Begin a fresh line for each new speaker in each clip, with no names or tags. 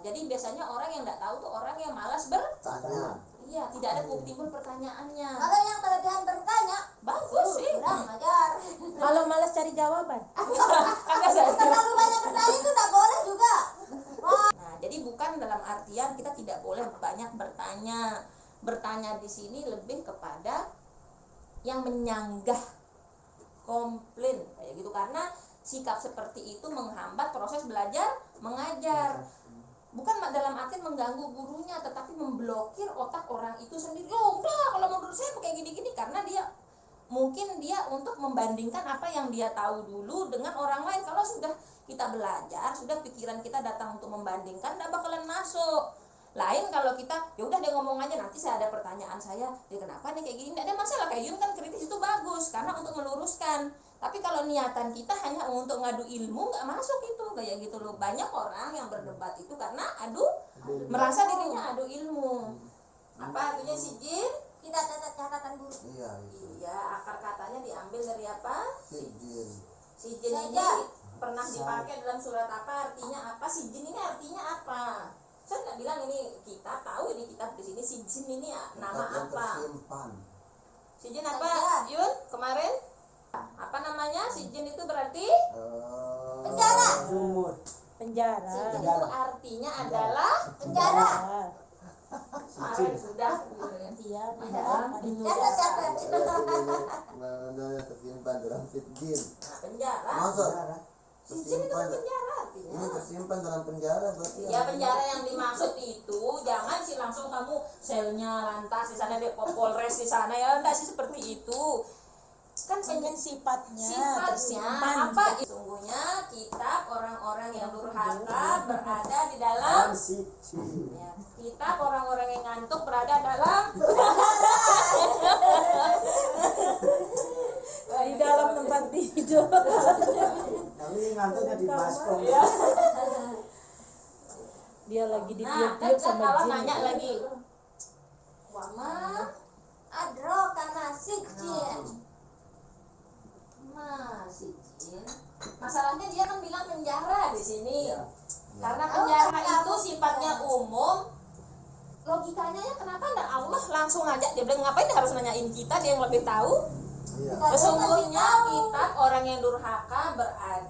Jadi biasanya orang yang nggak tahu tuh orang yang malas bertanya. Iya, tidak ada timbul pertanyaannya.
Kalau yang kelebihan bertanya,
bagus sih.
Kurang ajar.
Kalau malas cari jawaban.
Terlalu banyak bertanya itu tidak boleh juga.
Nah, jadi bukan dalam artian kita tidak boleh banyak bertanya. Bertanya di sini lebih kepada yang menyanggah, komplain kayak gitu, karena sikap seperti itu menghambat proses belajar mengajar. Bukan dalam arti mengganggu gurunya, tetapi memblokir otak orang itu sendiri. Oh udah, kalau menurut saya kayak gini-gini, karena dia mungkin dia untuk membandingkan apa yang dia tahu dulu dengan orang lain. Kalau sudah kita belajar, sudah pikiran kita datang untuk membandingkan, tidak bakalan masuk. Lain kalau kita ya udah dia ngomong aja, nanti saya ada pertanyaan saya, dia kenapa nih kayak gini, tidak ada masalah. Kayak Yun kan kritis itu bagus karena untuk meluruskan. Tapi kalau niatan kita hanya untuk ngadu ilmu, nggak masuk itu kayak gitu loh. Banyak orang yang berdebat itu karena merasa dirinya adu ilmu. Apa artinya sijin?
Kita catat catatan dulu.
Iya, akar katanya diambil dari apa?
Sijin.
Sijin ini pernah dipakai dalam surat apa? Artinya apa? Sijin ini artinya apa? Saya nggak bilang ini kita tahu ini kitab di sini. Sijin ini nama apa? Sijin apa? Yun kemarin? Apa namanya? Sijin itu berarti
penjara.
Penjara.
Sijin itu artinya adalah
Penjara.
kemarin sudah.
Iya,
Catat catat.
Namanya tersimpan dalam sijin.
Nah, penjara.
Masa?
Sijin itu kan penjara artinya.
Ini tersimpan dalam penjara berarti.
Ya penjara yang dimaksud itu jangan sih langsung kamu selnya lantas di sana, di Polres di sana, ya enggak sih seperti itu. Kan
dengan sifatnya
sifatnya apa? Sesungguhnya kitab orang-orang yang durhaka berada di dalam ya, kitab orang-orang yang ngantuk berada dalam
di dalam tempat tidur.
Tapi ngantuknya di baskom.
ya.
Dia lagi
Nah,
ditiup-tiup
kan
sama
kalau
jin.
nanya lagi, wama
Adro karena sijin.
masih jin. Masalahnya dia kan bilang penjara di sini.
Ya.
Karena penjara itu sifatnya umum. Logikanya ya kenapa enggak Allah langsung aja dia bilang ngapain harus nanyain kita, dia yang lebih tahu.
Iya.
Sesungguhnya kitab orang yang durhaka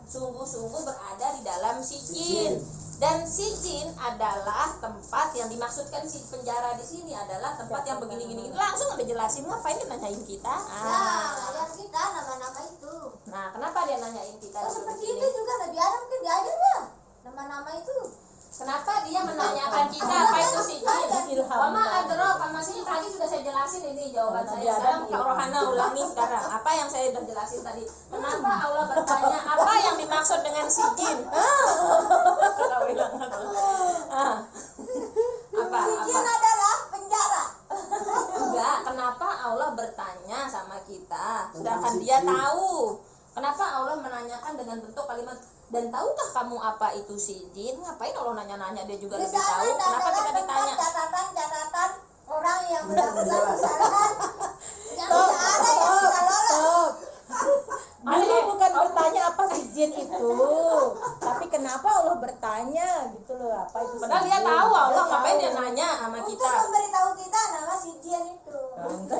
sungguh-sungguh berada di dalam sijin. Dan sijin adalah tempat yang dimaksudkan si penjara di sini adalah tempat yang begini-gini. Langsung ada jelasin, ngapain dia nanyain kita?
Nah, ngajar kita nama-nama itu.
Nah, kenapa dia nanyain kita?
Oh,
di
seperti
sini?
itu juga Nabi Adam kan diajar ya. Nama-nama itu.
Kenapa dia menanyakan kita apa itu sijin?
Ilham.
Mama adrok, masih tadi sudah saya jelasin ini jawaban saya. Sekarang Kak Rohana ulangi sekarang. Apa yang saya sudah jelasin tadi? Kenapa Allah bertanya apa yang dimaksud dengan sijin? Apa?
Sijin adalah penjara.
Enggak, kenapa Allah bertanya sama kita sedangkan dia tahu? Kenapa Allah menanyakan dengan bentuk kalimat dan tahukah kamu apa itu sijin? Ngapain Allah nanya-nanya, dia juga
Di
lebih
sana
tahu. Kenapa kita
adalah
ditanya?
tempat catatan-catatan orang yang melakukan kesalahan. Yang tidak ada yang sudah lolos.
Dulu bukan bertanya apa sijin itu, tapi kenapa Allah bertanya gitu loh, apa itu
Padahal dia
sijin?
tahu Allah ngapain dia nanya sama
Untuk
kita.
memberitahu kita nama sijin itu.
Enggak